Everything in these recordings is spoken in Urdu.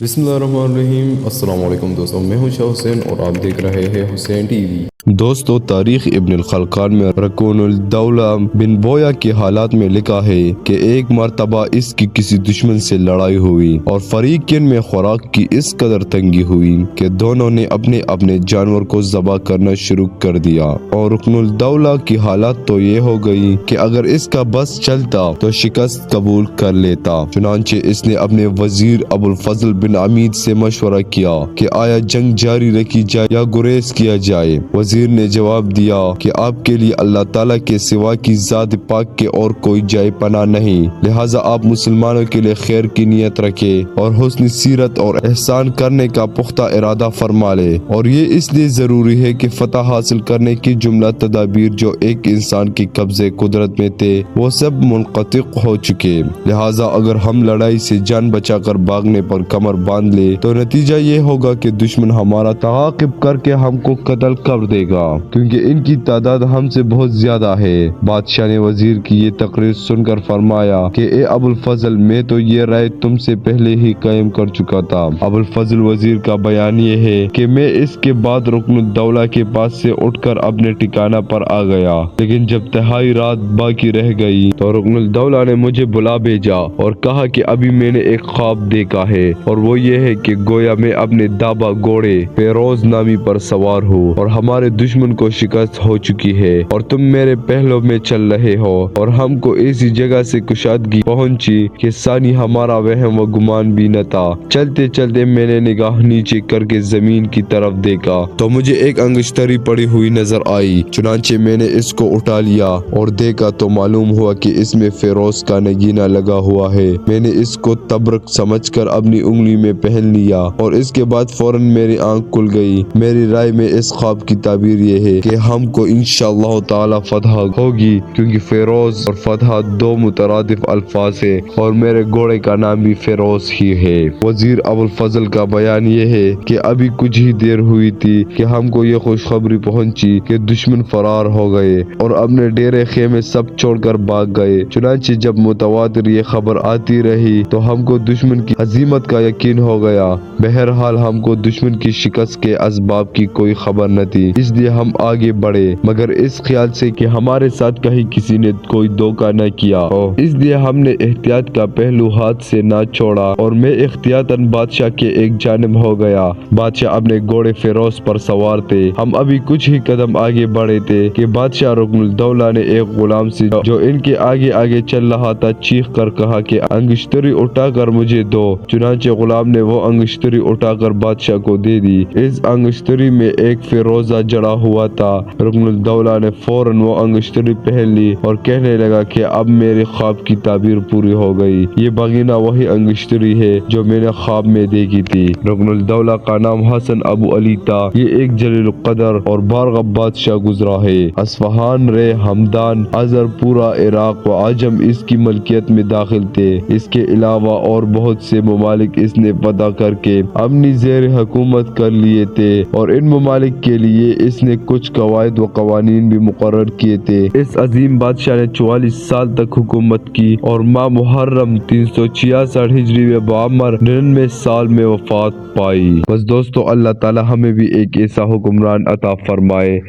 بسم اللہ الرحمن الرحیم۔ السلام علیکم دوستوں، میں ہوں شاہ حسین اور آپ دیکھ رہے ہیں حسین ٹی وی۔ دوستو، تاریخ ابن الخلقان میں رکون الدولہ بن بویا کے حالات میں لکھا ہے کہ ایک مرتبہ اس کی کسی دشمن سے لڑائی ہوئی اور فریقین میں خوراک کی اس قدر تنگی ہوئی کہ دونوں نے اپنے اپنے جانور کو ذبح کرنا شروع کر دیا، اور رکن الدولہ کی حالت تو یہ ہو گئی کہ اگر اس کا بس چلتا تو شکست قبول کر لیتا۔ چنانچہ اس نے اپنے وزیر ابو الفضل بن عمید سے مشورہ کیا کہ آیا جنگ جاری رکھی جائے یا گریز کیا جائے۔ وزیر نے جواب دیا کہ آپ کے لیے اللہ تعالیٰ کے سوا کی ذات پاک کے اور کوئی جائے پناہ نہیں، لہٰذا آپ مسلمانوں کے لیے خیر کی نیت رکھیں اور حسن سیرت اور احسان کرنے کا پختہ ارادہ فرما لے، اور یہ اس لیے ضروری ہے کہ فتح حاصل کرنے کی جملہ تدابیر جو ایک انسان کی قبضے قدرت میں تھے وہ سب منقطع ہو چکے، لہٰذا اگر ہم لڑائی سے جان بچا کر بھاگنے پر کمر باندھ لے تو نتیجہ یہ ہوگا کہ دشمن ہمارا تعاقب کر کے ہم کو قتل کر دے گا، کیونکہ ان کی تعداد ہم سے بہت زیادہ ہے۔ بادشاہ نے وزیر کی یہ تقریر سن کر فرمایا کہ اے ابو الفضل، میں تو یہ رائے تم سے پہلے ہی قائم کر چکا تھا۔ ابو الفضل وزیر کا بیان یہ ہے کہ میں اس کے بعد رکن الدولہ کے پاس سے اٹھ کر اپنے ٹھکانہ پر آ گیا، لیکن جب تہائی رات باقی رہ گئی تو رکن الدولہ نے مجھے بلا بھیجا اور کہا کہ ابھی میں نے ایک خواب دیکھا ہے، اور وہ یہ ہے کہ گویا میں اپنے دابا گھوڑے فیروز نامی پر سوار ہوں اور ہمارے دشمن کو شکست ہو چکی ہے، اور تم میرے پہلو میں چل رہے ہو، اور ہم کو ایسی جگہ سے کشادگی پہنچی کہ ثانی ہمارا وہم و گمان بھی نہ تھا۔ چلتے چلتے میں نے نگاہ نیچے کر کے زمین کی طرف دیکھا تو مجھے ایک انگشتری پڑی ہوئی نظر آئی، چنانچہ میں نے اس کو اٹھا لیا اور دیکھا تو معلوم ہوا کہ اس میں فیروز کا نگینہ لگا ہوا ہے۔ میں نے اس کو تبرک سمجھ کر اپنی انگلی میں پہن لیا، اور اس کے بعد فوراً میری آنکھ کھل گئی۔ میری رائے میں اس خواب کی تعبیر یہ ہے کہ ہم کو انشاءاللہ تعالی فتح ہوگی، کیونکہ فیروز اور فتح دو مترادف الفاظ ہیں اور میرے گھوڑے کا نام بھی فیروز ہی ہے۔ وزیر ابو الفضل کا بیان یہ ہے کہ ابھی کچھ ہی دیر ہوئی تھی کہ ہم کو یہ خوشخبری پہنچی کہ دشمن فرار ہو گئے اور اپنے ڈیرے خیمے سب چھوڑ کر بھاگ گئے۔ چنانچہ جب متواتر یہ خبر آتی رہی تو ہم کو دشمن کی عظمت کا یقین ہو گیا۔ بہرحال ہم کو دشمن کی شکست کے اسباب کی کوئی خبر نہ تھی، اس لیے ہم آگے بڑھے، مگر اس خیال سے کہ ہمارے ساتھ کہیں کسی نے کوئی دھوکہ نہ کیا ہو، اس لیے ہم نے احتیاط کا پہلو ہاتھ سے نہ چھوڑا، اور میں احتیاطاً بادشاہ کے ایک جانب ہو گیا۔ بادشاہ اپنے گھوڑے فیروز پر سوار تھے۔ ہم ابھی کچھ ہی قدم آگے بڑھے تھے کہ بادشاہ رکن الدولہ نے ایک غلام سے جو ان کے آگے آگے چل رہا تھا چیخ کر کہا کہ انگشتری اٹھا کر مجھے دو۔ چنانچہ غلام نے وہ انگشتری اٹھا کر بادشاہ کو دے دی۔ اس انگشتری میں ایک فیروزہ جڑا ہوا تھا۔ رکن الدولہ نے فوراً وہ انگشتری پہن لی اور کہنے لگا کہ اب میرے خواب کی تعبیر پوری ہو گئی، یہ بگینہ وہی انگشتری ہے جو میں نے خواب میں دیکھی تھی۔ رکن الدولہ کا نام حسن ابو علی تھا۔ یہ ایک جلیل القدر اور بارغب بادشاہ گزرا ہے۔ اصفہان، رے، ہمدان، ازر، پورا عراق و عجم اس کی ملکیت میں داخل تھے۔ اس کے علاوہ اور بہت سے ممالک اس نے فتح کر کے اپنی زیر حکومت کر لیے تھے، اور ان ممالک کے لیے اس نے کچھ قواعد و قوانین بھی مقرر کیے تھے۔ اس عظیم بادشاہ نے 44 سال تک حکومت کی اور ماہ محرم 366 ہجری میں بعمر 99 سال میں وفات پائی۔ بس دوستو، اللہ تعالی ہمیں بھی ایک ایسا حکمران عطا فرمائے،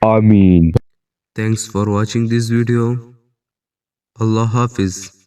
آمین۔ Thanks for watching this video. Allah Hafiz.